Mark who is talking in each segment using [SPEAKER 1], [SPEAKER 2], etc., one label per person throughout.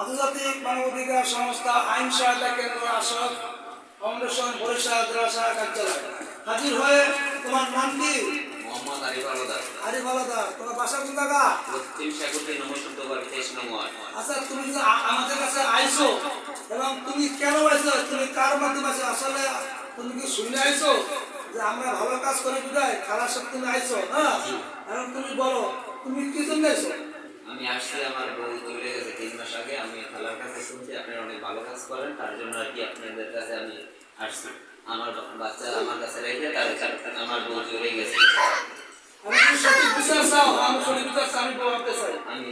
[SPEAKER 1] আন্তর্জাতিক মানবাধিকার সংস্থা আইন সহায়তা কেন্দ্র আশাক ফাউন্ডেশন বরিশাল জেলা শাখা কার্যালয়। হাজির হয়ে তোমার নাম কি?
[SPEAKER 2] মোহাম্মদ আরিফ আলাদার।
[SPEAKER 1] আরিফ আলাদার। তোমার বাসা কোন জায়গা?
[SPEAKER 2] পশ্চিম সাগরী নমস্কার বাড়ি 23 নং ওয়ার্ড।
[SPEAKER 1] আচ্ছা, তুমি যে আমাদের কাছে আইছো এবং তুমি কেন আইছো, তুমি কার মাধ্যমে আইছো? আসলে তুমি কি শুনে আইছো যে আমরা ভালো কাজ করে বিদায় খারাপ সব তুমি আইছো? হ্যাঁ, এখন তুমি বলো তুমি কি জন্য আইছো?
[SPEAKER 2] আমি আসছি, আমার বউ চলে গেছে 3 মাস আগে। আমি খালার কাছে শুনছি আপনারা অনেক ভালো কাজ করেন, তার জন্য আর কি আপনাদের কাছে আমি আসছি। আমার বাচ্চা আমার কাছে রেখে আমার বউ চলে গেছে।
[SPEAKER 1] আমি কি সঠিক বিচার চাও? আমি সঠিক বিচার চাই, আমি বলতে চাই।
[SPEAKER 2] আমি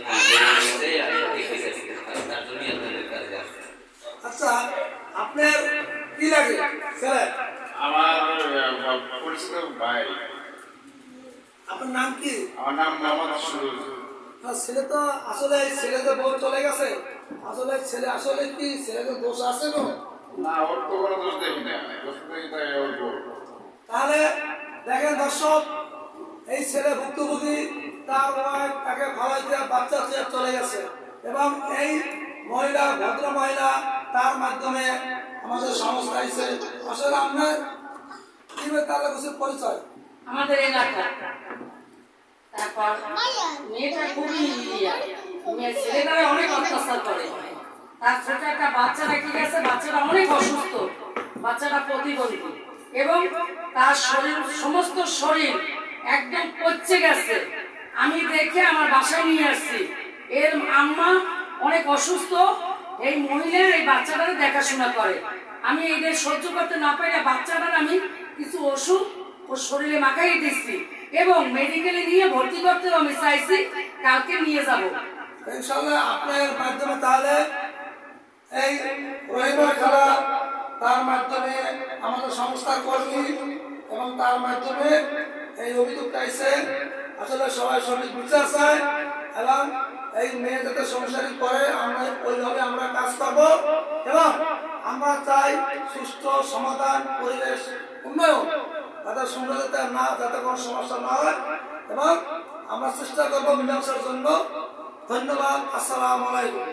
[SPEAKER 2] তার জন্যই আপনাদের কাছে আসছি।
[SPEAKER 1] আচ্ছা, আপনার কি লাগে ছেলে?
[SPEAKER 3] আমার পরিচিত ভাই।
[SPEAKER 1] আপনার নাম কি?
[SPEAKER 3] আমার নাম মোহাম্মদ সুরুজ।
[SPEAKER 1] ছেলে তো আসলে ছেলে তো বউ চলে গেছে, আসলে ছেলে আসলে কি ছেলেতে দোষ আছে না?
[SPEAKER 3] না, ওর তো কোনো দোষ দেখি না, দোষ দেখি তাই ওর বউ।
[SPEAKER 1] তাহলে দেখেন দর্শক, এই ছেলে ভুক্তভোগী, তার ওয়াইফ তাকে ফালাইতে বাচ্চা ছেড়ে চলে গেছে এবং এই মহিলা ভদ্র মহিলা তার মাধ্যমে আমাদের সংস্থা এসে আসলে আপনার কিভাবে তার কাছে পরিচয়?
[SPEAKER 4] আমাদের এলাকা, তারপর মেয়েটা খুবই ছেলেটারা অনেক অত্যাচার করে। তার ছোট একটা বাচ্চা রেখে গেছে, বাচ্চাটা অনেক অসুস্থ, বাচ্চাটা প্রতিবন্ধী এবং তার শরীর সমস্ত শরীর একদম পচে গেছে। আমি দেখে আমার বাসায় নিয়ে আসছি। এর আম্মা অনেক অসুস্থ, এই মহিলা এই বাচ্চাটার দেখাশোনা করে। আমি এদের সহ্য করতে না পারি, বাচ্চাটার আমি কিছু ওষুধ ওর শরীরে মাখাই দিচ্ছি এবং মেডিকেলে নিয়ে ভর্তি করতে আমি চাইছি, কালকে নিয়ে যাব
[SPEAKER 1] ইনশাআল্লাহ। আপনার মাধ্যমে তাহলে এই রহিমা খালা, তার মাধ্যমে আমাদের সংস্থার কর্মী এবং তার মাধ্যমে এই অভিযোগটা এসে আসলে সবাই সঠিক বিচার চায় এবং এই মেয়ে যাতে সংসারী করে আমরা ওইভাবে আমরা কাজ করব এবং আমরা চাই সুষ্ঠু সমাধান, পরিবেশ উন্নয়ন, তাদের সংসার যাতে কোনো সমস্যা না হয় এবং আমরা চেষ্টা করবো মীমাংসার জন্য। ধন্যবাদ। আসসালামু আলাইকুম।